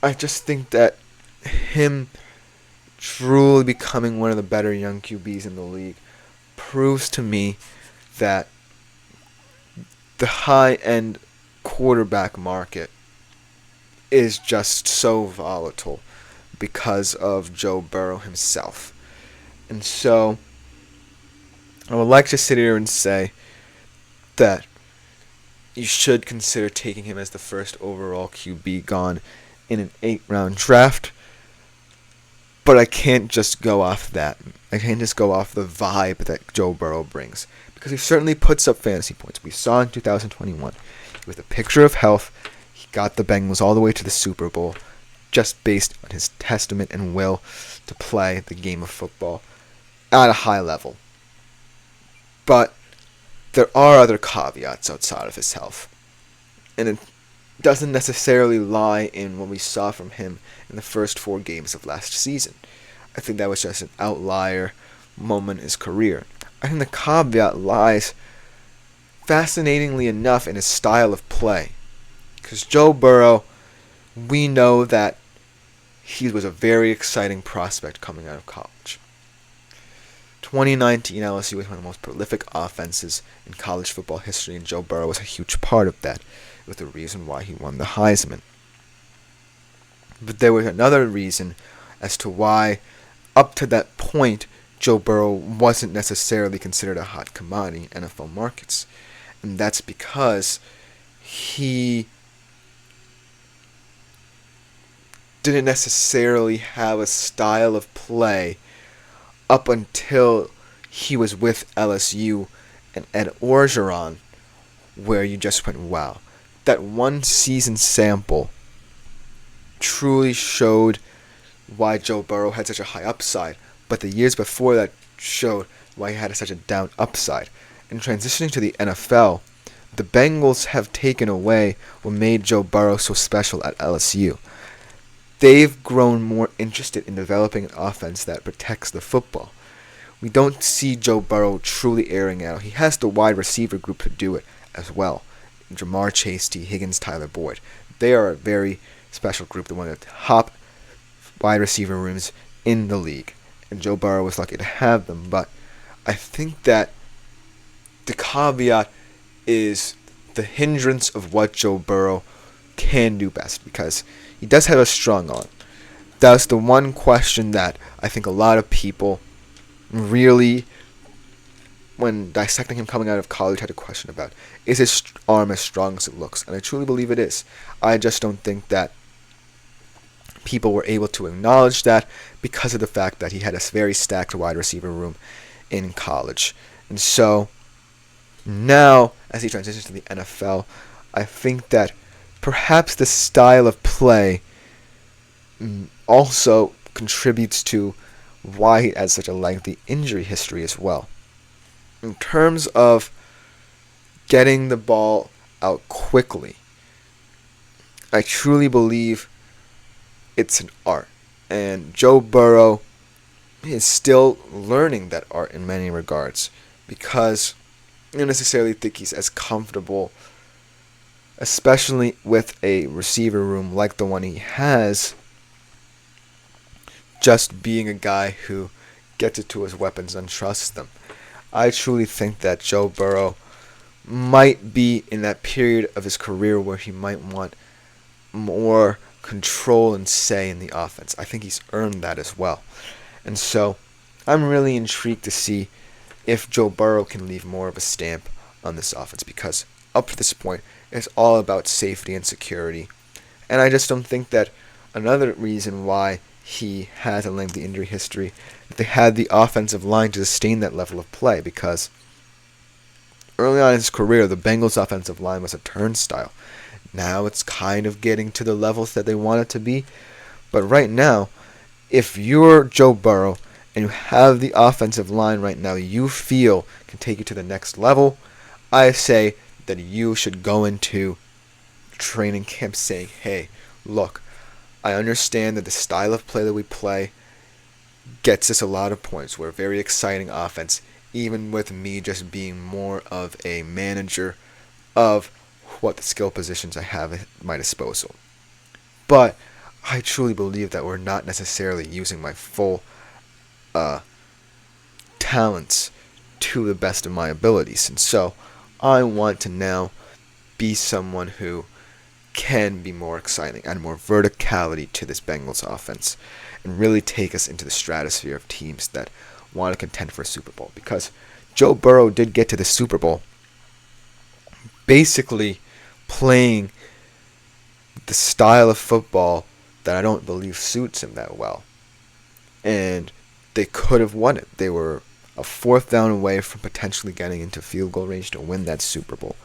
S1: I just think that him truly becoming one of the better young QBs in the league proves to me that the high-end quarterback market is just so volatile because of Joe Burrow himself. And so I would like to sit here and say that you should consider taking him as the first overall QB gone in an 8-round draft. But I can't just go off that. I can't just go off the vibe that Joe Burrow brings, because he certainly puts up fantasy points. We saw in 2021, with a picture of health, he got the Bengals all the way to the Super Bowl, just based on his testament and will to play the game of football at a high level. But there are other caveats outside of his health, and it doesn't necessarily lie in what we saw from him in the first 4 games of last season. I think that was just an outlier moment in his career. I think the caveat lies, fascinatingly enough, in his style of play. Because Joe Burrow, we know that he was a very exciting prospect coming out of college. 2019 LSU was one of the most prolific offenses in college football history, and Joe Burrow was a huge part of that, with the reason why he won the Heisman. But there was another reason as to why, up to that point, Joe Burrow wasn't necessarily considered a hot commodity in NFL markets. And that's because he didn't necessarily have a style of play up until he was with LSU and Ed Orgeron, where you just went, wow. That one season sample truly showed why Joe Burrow had such a high upside, but the years before that showed why he had such a down upside. In transitioning to the NFL, the Bengals have taken away what made Joe Burrow so special at LSU. They've grown more interested in developing an offense that protects the football. We don't see Joe Burrow truly airing out. He has the wide receiver group to do it as well. Jamar Chase, T. Higgins, Tyler Boyd. They are a very special group, one of the top wide receiver rooms in the league. And Joe Burrow was lucky to have them. But I think that the caveat is the hindrance of what Joe Burrow can do best, because he does have a strong arm. That's the one question that I think a lot of people really, when dissecting him coming out of college, had a question about. Is his arm as strong as it looks? And I truly believe it is. I just don't think that people were able to acknowledge that because of the fact that he had a very stacked wide receiver room in college. And so now, as he transitions to the NFL, I think that perhaps the style of play also contributes to why he has such a lengthy injury history as well. In terms of getting the ball out quickly, I truly believe it's an art. And Joe Burrow is still learning that art in many regards, because I don't necessarily think he's as comfortable, especially with a receiver room like the one he has, just being a guy who gets it to his weapons and trusts them. I truly think that Joe Burrow might be in that period of his career where he might want more control and say in the offense. I think he's earned that as well. And so I'm really intrigued to see if Joe Burrow can leave more of a stamp on this offense, because up to this point, it's all about safety and security. And I just don't think that another reason why he has a lengthy injury history, that they had the offensive line to sustain that level of play, because early on in his career, the Bengals' offensive line was a turnstile. Now it's kind of getting to the levels that they want it to be. But right now, if you're Joe Burrow and you have the offensive line right now you feel can take you to the next level, I say that you should go into training camp saying, hey, look, I understand that the style of play that we play gets us a lot of points. We're a very exciting offense, even with me just being more of a manager of what the skill positions I have at my disposal. But I truly believe that we're not necessarily using my full talents to the best of my abilities. And so I want to now be someone who can be more exciting, add more verticality to this Bengals offense, and really take us into the stratosphere of teams that want to contend for a Super Bowl. Because Joe Burrow did get to the Super Bowl basically playing the style of football that I don't believe suits him that well. And they could have won it. They were a fourth down away from potentially getting into field goal range to win that Super Bowl.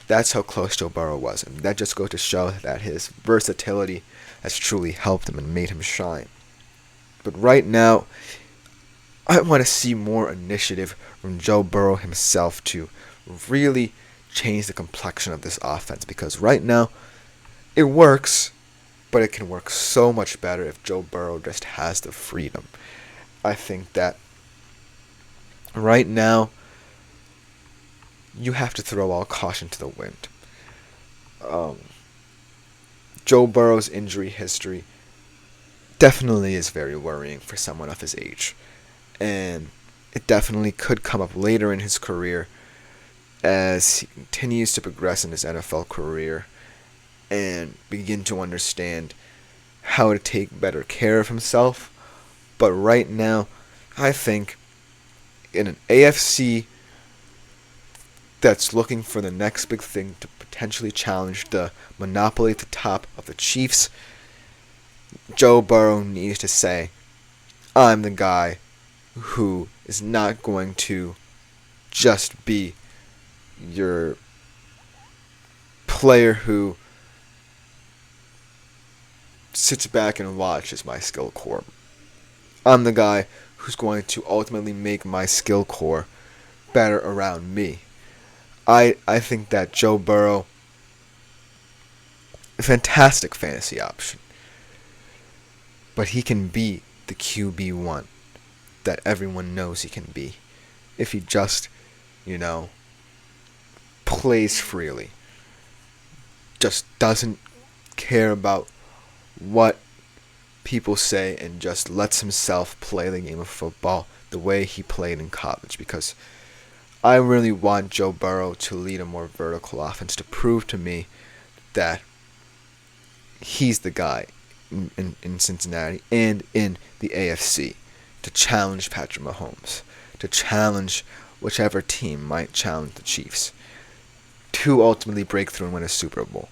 S1: That's how close Joe Burrow was. And that just goes to show that his versatility has truly helped him and made him shine. But right now, I want to see more initiative from Joe Burrow himself to really change the complexion of this offense. Because right now, it works, but it can work so much better if Joe Burrow just has the freedom. I think that right now, you have to throw all caution to the wind. Joe Burrow's injury history definitely is very worrying for someone of his age. And it definitely could come up later in his career as he continues to progress in his NFL career and begin to understand how to take better care of himself. But right now, I think in an AFC that's looking for the next big thing to potentially challenge the monopoly at the top of the Chiefs, Joe Burrow needs to say, I'm the guy who is not going to just be your player who sits back and watches my skill core. I'm the guy who's going to ultimately make my skill core better around me. I think that Joe Burrow, a fantastic fantasy option, but he can be the QB1 that everyone knows he can be if he just, plays freely. Just doesn't care about what people say and just lets himself play the game of football the way he played in college. Because I really want Joe Burrow to lead a more vertical offense to prove to me that he's the guy in Cincinnati and in the AFC to challenge Patrick Mahomes, to challenge whichever team might challenge the Chiefs, to ultimately break through and win a Super Bowl.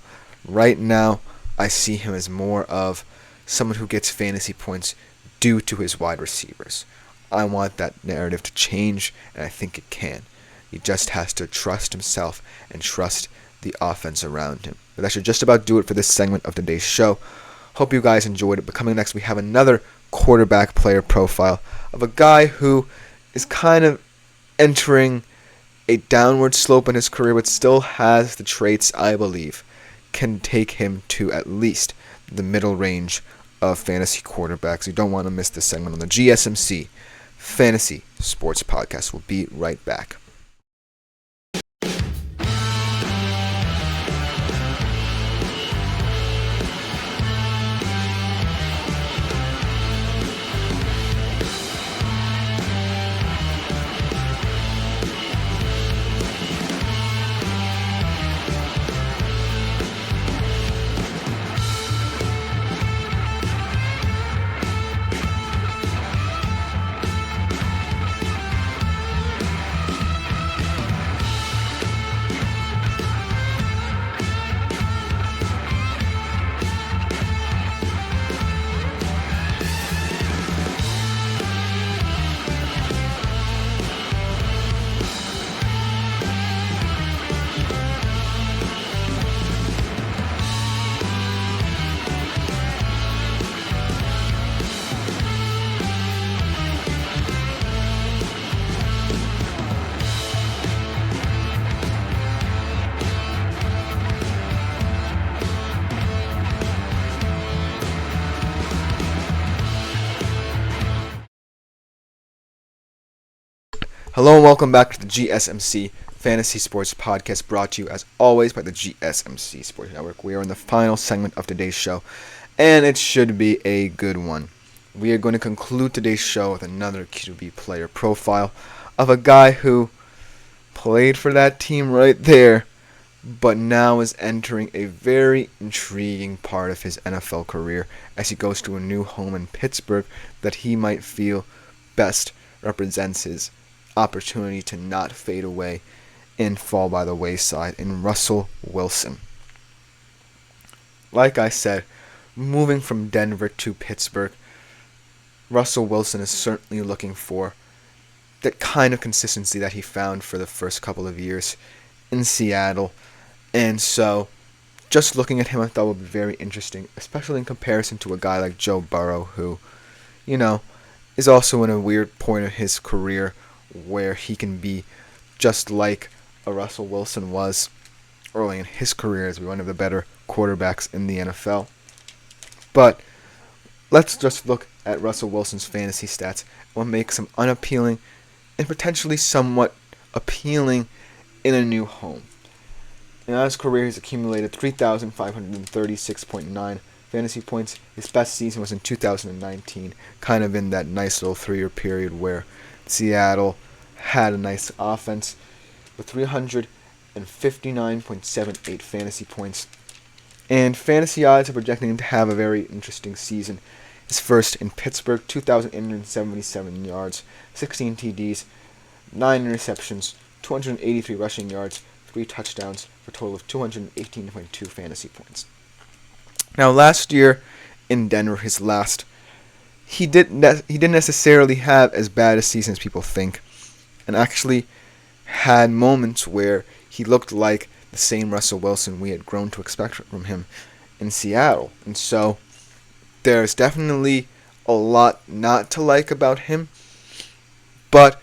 S1: Right now, I see him as more of someone who gets fantasy points due to his wide receivers. I want that narrative to change, and I think it can. He just has to trust himself and trust the offense around him. But that should just about do it for this segment of today's show. Hope you guys enjoyed it. But coming next, we have another quarterback player profile of a guy who is kind of entering a downward slope in his career, but still has the traits I believe can take him to at least the middle range of fantasy quarterbacks. You don't want to miss this segment on the GSMC Fantasy Sports Podcast. We'll be right back. Hello and welcome back to the GSMC Fantasy Sports Podcast, brought to you as always by the GSMC Sports Network. We are in the final segment of today's show, and it should be a good one. We are going to conclude today's show with another QB player profile of a guy who played for that team right there, but now is entering a very intriguing part of his NFL career as he goes to a new home in Pittsburgh that he might feel best represents his opportunity to not fade away and fall by the wayside in Russell Wilson. Like I said, moving from Denver to Pittsburgh, Russell Wilson is certainly looking for that kind of consistency that he found for the first couple of years in Seattle. And so, just looking at him, I thought would be very interesting, especially in comparison to a guy like Joe Burrow, who, is also in a weird point of his career where he can be just like a Russell Wilson was early in his career as one of the better quarterbacks in the NFL. But let's just look at Russell Wilson's fantasy stats, what makes him unappealing and potentially somewhat appealing in a new home. In his career, he's accumulated 3,536.9 fantasy points. His best season was in 2019, kind of in that nice little 3-year period where Seattle had a nice offense with 359.78 fantasy points. And fantasy odds are projecting him to have a very interesting season. His first in Pittsburgh, 2,877 yards, 16 TDs, 9 interceptions, 283 rushing yards, 3 touchdowns for a total of 218.2 fantasy points. Now last year in Denver, his last, he didn't necessarily have as bad a season as people think, and actually had moments where he looked like the same Russell Wilson we had grown to expect from him in Seattle. And so there's definitely a lot not to like about him, but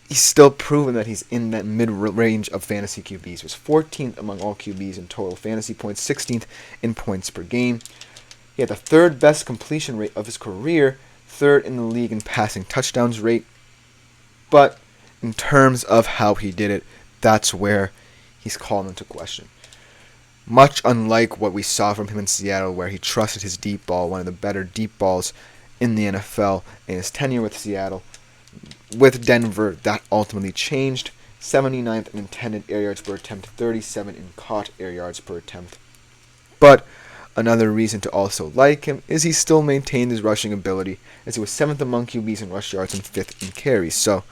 S1: he's still proven that he's in that mid-range of fantasy QBs. He was 14th among all QBs in total fantasy points, 16th in points per game. He had the third best completion rate of his career, third in the league in passing touchdowns rate. But in terms of how he did it, that's where he's called into question. Much unlike what we saw from him in Seattle, where he trusted his deep ball, one of the better deep balls in the NFL in his tenure with Seattle. With Denver, that ultimately changed. 79th in intended air yards per attempt, 37 in caught air yards per attempt. But another reason to also like him is he still maintained his rushing ability, as he was 7th among QBs in rush yards and 5th in carries. So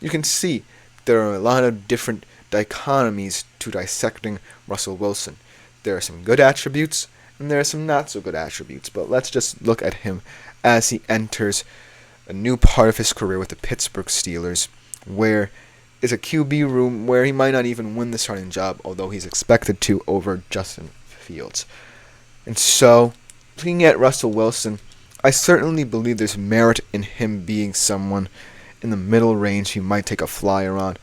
S1: you can see there are a lot of different dichotomies to dissecting Russell Wilson. There are some good attributes, and there are some not so good attributes. But let's just look at him as he enters a new part of his career with the Pittsburgh Steelers, where is a QB room where he might not even win the starting job, although he's expected to over Justin Fields. And so, looking at Russell Wilson, I certainly believe there's merit in him being someone in the middle range he might take a flyer on,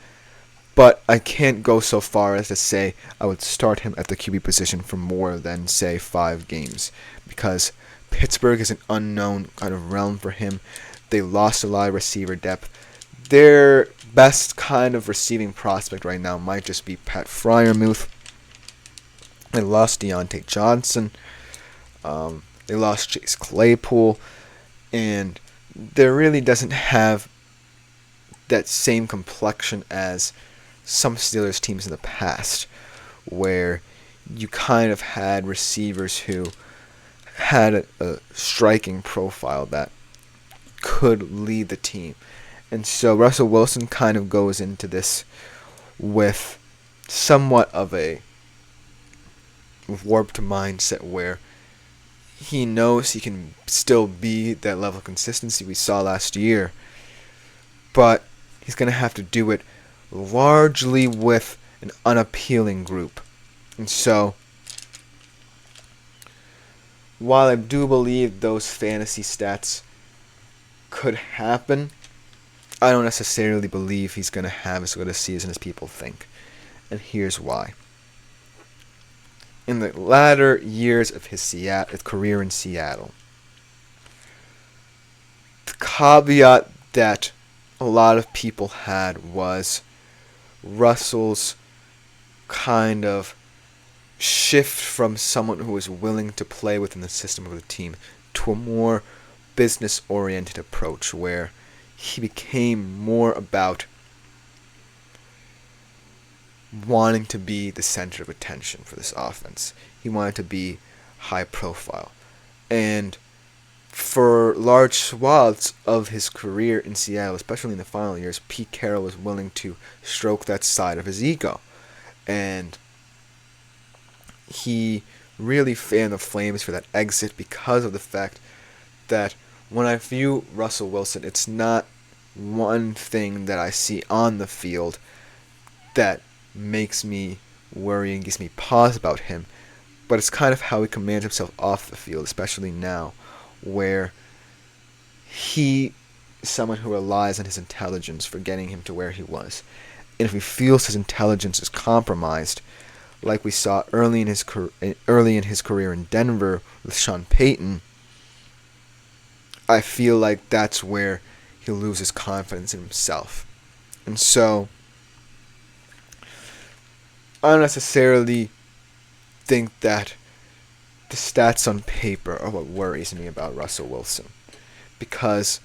S1: but I can't go so far as to say I would start him at the QB position for more than, say, 5 games, because Pittsburgh is an unknown kind of realm for him. They lost a lot of receiver depth. Their best kind of receiving prospect right now might just be Pat Freiermuth. They lost Deontay Johnson. They lost Chase Claypool. And there really doesn't have that same complexion as some Steelers teams in the past, where you kind of had receivers who had a striking profile that could lead the team. And so Russell Wilson kind of goes into this with somewhat of a warped mindset where he knows he can still be that level of consistency we saw last year, but he's going to have to do it largely with an unappealing group. And so, while I do believe those fantasy stats could happen, I don't necessarily believe he's going to have as good a season as people think. And here's why. In the latter years of his career in Seattle, the caveat that a lot of people had was Russell's kind of shift from someone who was willing to play within the system of the team to a more business-oriented approach, where he became more about wanting to be the center of attention for this offense. He wanted to be high profile. And for large swaths of his career in Seattle, especially in the final years, Pete Carroll was willing to stroke that side of his ego. And he really fanned the flames for that exit because of the fact that when I view Russell Wilson, it's not one thing that I see on the field that makes me worry and gives me pause about him, but it's kind of how he commands himself off the field, especially now, where he is someone who relies on his intelligence for getting him to where he was. And if he feels his intelligence is compromised, like we saw early in his career in Denver with Sean Payton, I feel like that's where he'll lose his confidence in himself. And so, I don't necessarily think that the stats on paper are what worries me about Russell Wilson, because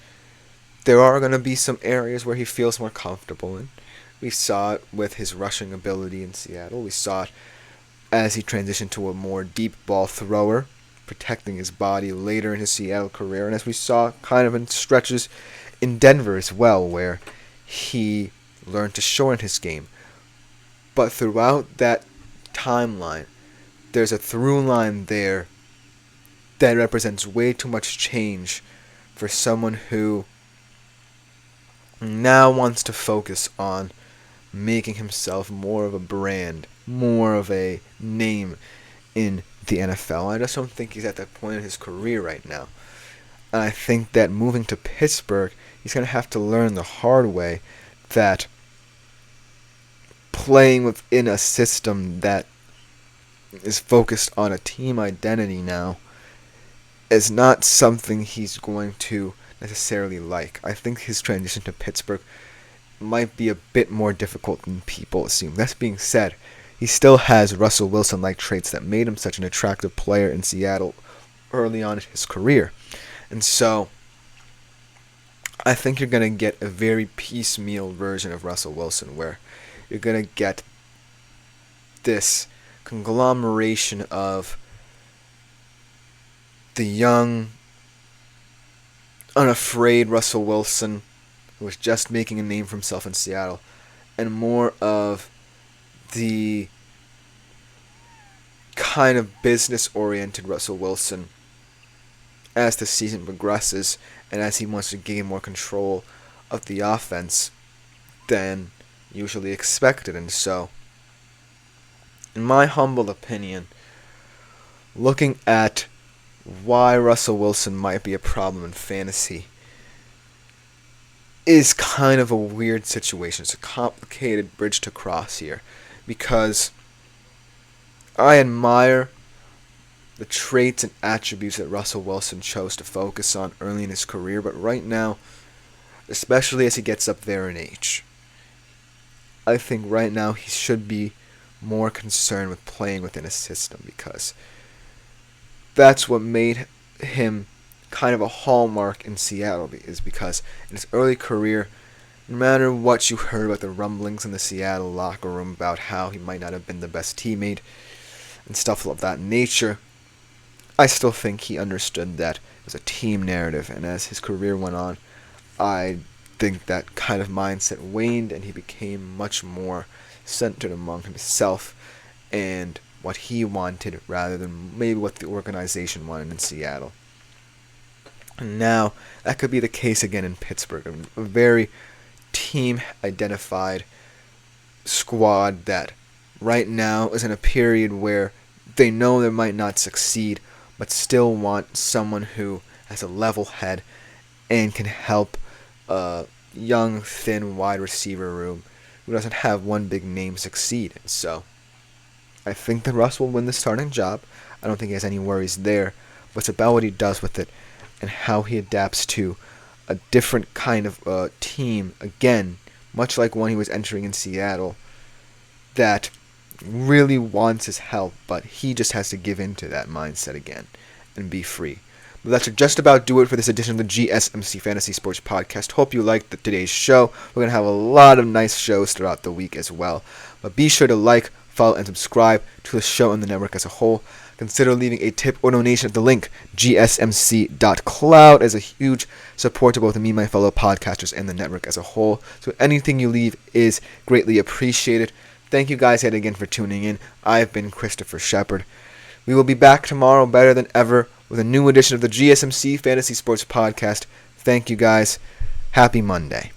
S1: there are going to be some areas where he feels more comfortable in. We saw it with his rushing ability in Seattle. We saw it as he transitioned to a more deep ball thrower, protecting his body later in his Seattle career, and as we saw kind of in stretches in Denver as well, where he learned to shorten his game. But throughout that timeline, there's a through line there that represents way too much change for someone who now wants to focus on making himself more of a brand, more of a name in the NFL. I just don't think he's at that point in his career right now. And I think that moving to Pittsburgh, he's going to have to learn the hard way that playing within a system that is focused on a team identity now is not something he's going to necessarily like. I think his transition to Pittsburgh might be a bit more difficult than people assume. That being said, he still has Russell Wilson-like traits that made him such an attractive player in Seattle early on in his career. And so, I think you're going to get a very piecemeal version of Russell Wilson, where you're going to get this conglomeration of the young, unafraid Russell Wilson, who was just making a name for himself in Seattle, and more of the kind of business-oriented Russell Wilson as the season progresses and as he wants to gain more control of the offense than usually expected. And so, in my humble opinion, looking at why Russell Wilson might be a problem in fantasy is kind of a weird situation. It's a complicated bridge to cross here, because I admire the traits and attributes that Russell Wilson chose to focus on early in his career, but right now, especially as he gets up there in age, I think right now he should be more concerned with playing within a system, because that's what made him kind of a hallmark in Seattle, is because in his early career, no matter what you heard about the rumblings in the Seattle locker room about how he might not have been the best teammate and stuff of that nature, I still think he understood that it was a team narrative, and as his career went on, I think that kind of mindset waned and he became much more centered among himself and what he wanted rather than maybe what the organization wanted in Seattle. And now that could be the case again in Pittsburgh, a very team-identified squad that right now is in a period where they know they might not succeed, but still want someone who has a level head and can help a young, thin wide receiver room who doesn't have one big name succeed. And so I think that Russ will win the starting job. I don't think he has any worries there, but it's about what he does with it and how he adapts to a different kind of team, again, much like one he was entering in Seattle, that really wants his help, but he just has to give in to that mindset again and be free. But that should just about do it for this edition of the GSMC Fantasy Sports Podcast. Hope you liked today's show. We're going to have a lot of nice shows throughout the week as well. But be sure to like, follow, and subscribe to the show and the network as a whole. Consider leaving a tip or donation at the link gsmc.cloud as a huge support to both me, my fellow podcasters, and the network as a whole. So anything you leave is greatly appreciated. Thank you guys yet again for tuning in. I've been Christopher Shepard. We will be back tomorrow better than ever with a new edition of the GSMC Fantasy Sports Podcast. Thank you guys. Happy Monday.